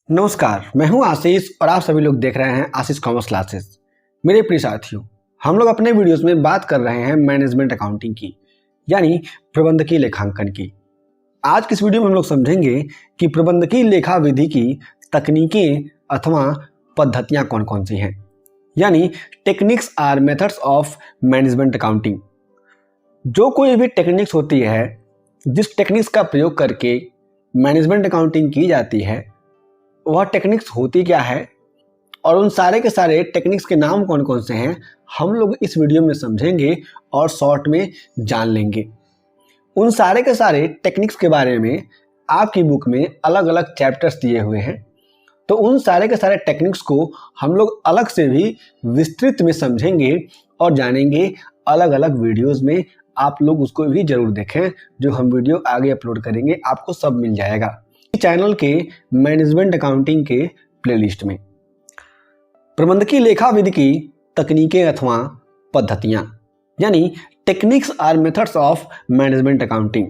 नमस्कार, मैं हूं आशीष और आप सभी लोग देख रहे हैं आशीष कॉमर्स क्लासेस। मेरे प्रिय साथियों, हम लोग अपने वीडियोस में बात कर रहे हैं मैनेजमेंट अकाउंटिंग की, यानी प्रबंधकीय लेखांकन की। आज की इस वीडियो में हम लोग समझेंगे कि प्रबंधकीय लेखा विधि की तकनीकें अथवा पद्धतियां कौन कौन सी हैं, यानी techniques or methods of management accounting. जो कोई भी टेक्निक्स होती है, जिस टेक्निक्स का प्रयोग करके मैनेजमेंट अकाउंटिंग की जाती है, वह टेक्निक्स होती क्या है और उन सारे के सारे टेक्निक्स के नाम कौन कौन से हैं, हम लोग इस वीडियो में समझेंगे और शॉर्ट में जान लेंगे। उन सारे के सारे टेक्निक्स के बारे में आपकी बुक में अलग अलग चैप्टर्स दिए हुए हैं, तो उन सारे के सारे टेक्निक्स को हम लोग अलग से भी विस्तृत में समझेंगे और जानेंगे अलग अलग वीडियोज़ में। आप लोग उसको भी जरूर देखें, जो हम वीडियो आगे अपलोड करेंगे आपको सब मिल जाएगा चैनल के मैनेजमेंट अकाउंटिंग के प्लेलिस्ट में। प्रबंधकीय लेखा विधि की तकनीकें अथवा पद्धतियां, यानी techniques or methods of management accounting.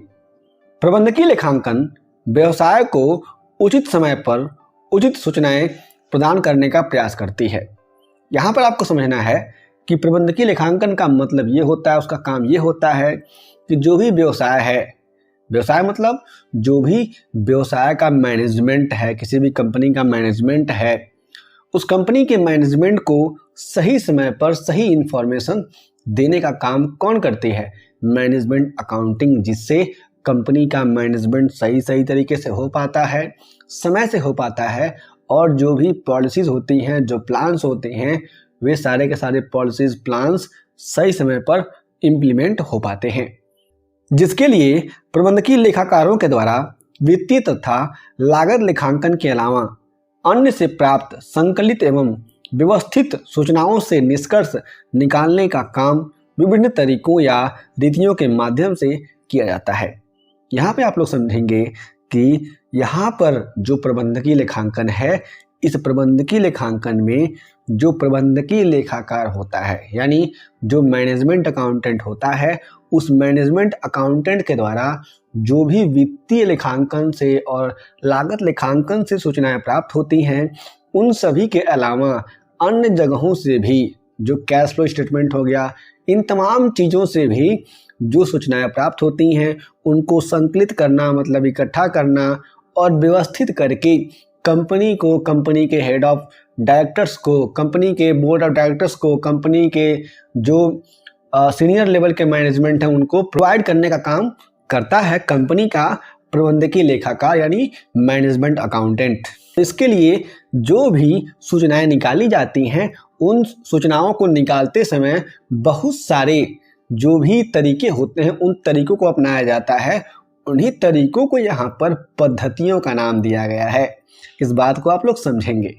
प्रबंधकीय लेखांकन व्यवसाय को उचित समय पर उचित सूचनाएं प्रदान करने का प्रयास करती है। यहाँ पर आपको समझना है कि प्रबंधकीय लेखांकन का मतलब ये होता है, उसका काम ये होता है कि जो भी व्यवसाय है, व्यवसाय मतलब जो भी व्यवसाय का मैनेजमेंट है, किसी भी कंपनी का मैनेजमेंट है, उस कंपनी के मैनेजमेंट को सही समय पर सही इंफॉर्मेशन देने का काम कौन करती है? मैनेजमेंट अकाउंटिंग, जिससे कंपनी का मैनेजमेंट सही तरीके से हो पाता है, समय से हो पाता है, और जो भी पॉलिसीज होती हैं, जो प्लान्स होते हैं, वे सारे के सारे पॉलिसीज प्लान्स सही समय पर इम्प्लीमेंट हो पाते हैं, जिसके लिए प्रबंधकीय लेखाकारों के द्वारा वित्तीय तथा लागत लेखांकन के अलावा अन्य से प्राप्त संकलित एवं व्यवस्थित सूचनाओं से निष्कर्ष निकालने का काम विभिन्न तरीकों या रीतियों के माध्यम से किया जाता है। यहाँ पे आप लोग समझेंगे कि यहाँ पर जो प्रबंधकीय लेखांकन है, इस प्रबंधकीय लेखांकन में जो प्रबंधकीय लेखाकार होता है, यानी जो मैनेजमेंट अकाउंटेंट होता है, उस मैनेजमेंट अकाउंटेंट के द्वारा जो भी वित्तीय लेखांकन से और लागत लेखांकन से सूचनाएं प्राप्त होती हैं, उन सभी के अलावा अन्य जगहों से भी, जो कैश फ्लो स्टेटमेंट हो गया, इन तमाम चीज़ों से भी जो सूचनाएं प्राप्त होती हैं, उनको संकलित करना मतलब इकट्ठा करना और व्यवस्थित करके कंपनी को, कंपनी के हेड ऑफ डायरेक्टर्स को, कंपनी के बोर्ड ऑफ डायरेक्टर्स को, कंपनी के जो सीनियर लेवल के मैनेजमेंट है, उनको प्रोवाइड करने का काम करता है कंपनी का प्रबंधकीय लेखाकार, यानी मैनेजमेंट अकाउंटेंट। इसके लिए जो भी सूचनाएं निकाली जाती हैं, उन सूचनाओं को निकालते समय बहुत सारे जो भी तरीके होते हैं, उन तरीकों को अपनाया जाता है। उन्हीं तरीकों को यहाँ पर पद्धतियों का नाम दिया गया है। इस बात को आप लोग समझेंगे।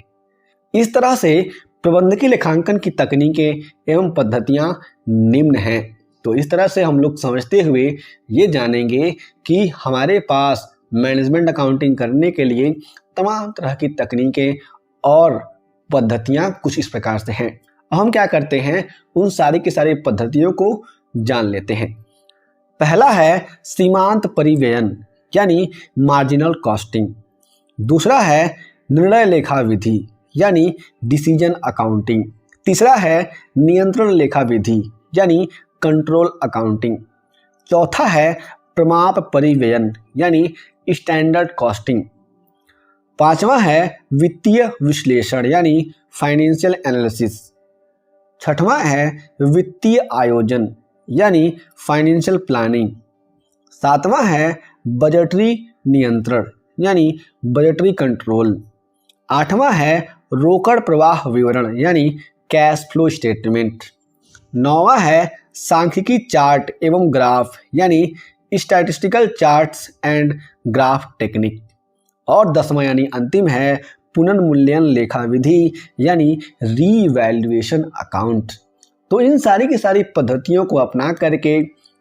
इस तरह से प्रबंधकीय लेखांकन की तकनीकें एवं पद्धतियां निम्न हैं। तो इस तरह से हम लोग समझते हुए ये जानेंगे कि हमारे पास मैनेजमेंट अकाउंटिंग करने के लिए तमाम तरह की तकनीकें और पद्धतियां कुछ इस प्रकार से हैं। हम क्या करते हैं, उन सारी की सारी पद्धतियों को जान लेते हैं। पहला है सीमांत परिव्ययन, यानी मार्जिनल कॉस्टिंग। दूसरा है निर्णय लेखा विधि, यानी डिसीजन अकाउंटिंग। तीसरा है नियंत्रण लेखा विधि, यानी कंट्रोल अकाउंटिंग। चौथा है प्रमाप परिव्ययन, यानी स्टैंडर्ड कॉस्टिंग। पांचवा है वित्तीय विश्लेषण, यानी फाइनेंशियल एनालिसिस। छठवां है वित्तीय आयोजन, यानी फाइनेंशियल प्लानिंग। सातवां है बजटरी नियंत्रण, यानी बजटरी कंट्रोल। आठवां है रोकड़ प्रवाह विवरण, यानी कैश फ्लो स्टेटमेंट। नौवां है सांख्यिकी चार्ट एवं ग्राफ, यानी statistical charts and graph technique. और 10वां यानी अंतिम है पुनर्मूल्यन लेखा विधि, यानी रीवैल्यूएशन अकाउंट। तो इन सारी की सारी पद्धतियों को अपना करके,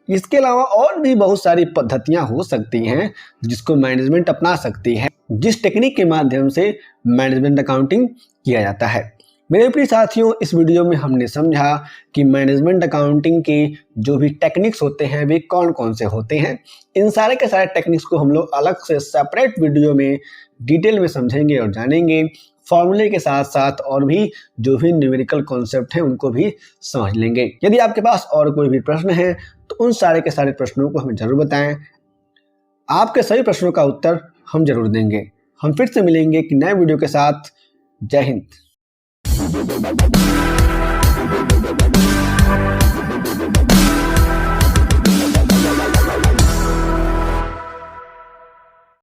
इसके अलावा और भी बहुत सारी पद्धतियां हो सकती हैं जिसको मैनेजमेंट अपना सकती है, जिस टेक्निक के माध्यम से मैनेजमेंट अकाउंटिंग किया जाता है। मेरे प्रिय साथियों, इस वीडियो में हमने समझा कि मैनेजमेंट अकाउंटिंग के जो भी टेक्निक्स होते हैं वे कौन कौन से होते हैं। इन सारे के सारे टेक्निक्स को हम लोग अलग से सेपरेट वीडियो में डिटेल में समझेंगे और जानेंगे। फॉर्मूले के साथ साथ और भी जो भी न्यूमेरिकल कॉन्सेप्ट हैं उनको भी समझ लेंगे। यदि आपके पास और कोई भी प्रश्न है तो उन सारे के सारे प्रश्नों को हमें जरूर बताएं। आपके सभी प्रश्नों का उत्तर हम जरूर देंगे। हम फिर से मिलेंगे एक नए वीडियो के साथ। जय हिंद।